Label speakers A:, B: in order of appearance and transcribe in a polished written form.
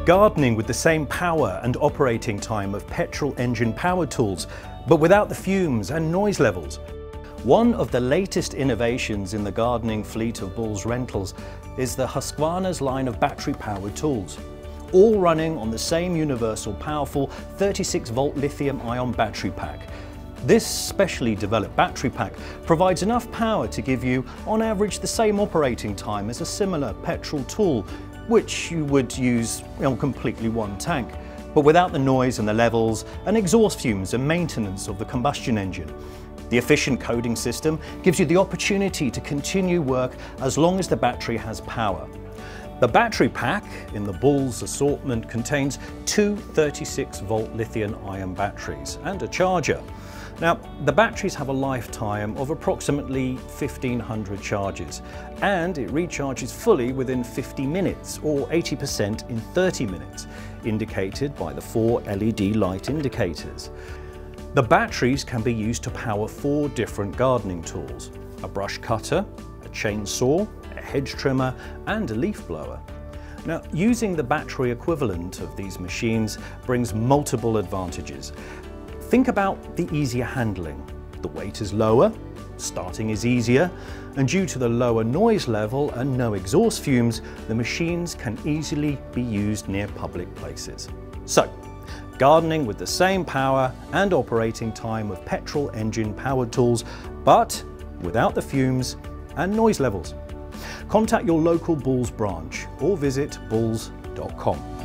A: Gardening with the same power and operating time of petrol engine power tools, but without the fumes and noise levels. One of the latest innovations in the gardening fleet of Boels rentals is the Husqvarna's line of battery-powered tools, all running on the same universal powerful 36 volt lithium-ion battery pack. This specially developed battery pack provides enough power to give you, on average, the same operating time as a similar petrol tool, which you would use on completely one tank, but without the noise and the levels and exhaust fumes and maintenance of the combustion engine. The efficient coding system gives you the opportunity to continue work as long as the battery has power. The battery pack in the Boels assortment contains two 36 volt lithium-ion batteries and a charger. Now, the batteries have a lifetime of approximately 1500 charges, and it recharges fully within 50 minutes or 80% in 30 minutes, indicated by the 4 LED light indicators. The batteries can be used to power 4 different gardening tools: a brush cutter, a chainsaw, a hedge trimmer, and a leaf blower. Now, using the battery equivalent of these machines brings multiple advantages. Think about the easier handling. The weight is lower, starting is easier, and due to the lower noise level and no exhaust fumes, the machines can easily be used near public places. So, gardening with the same power and operating time of petrol engine powered tools, but without the fumes and noise levels. Contact your local Boels branch or visit boels.com.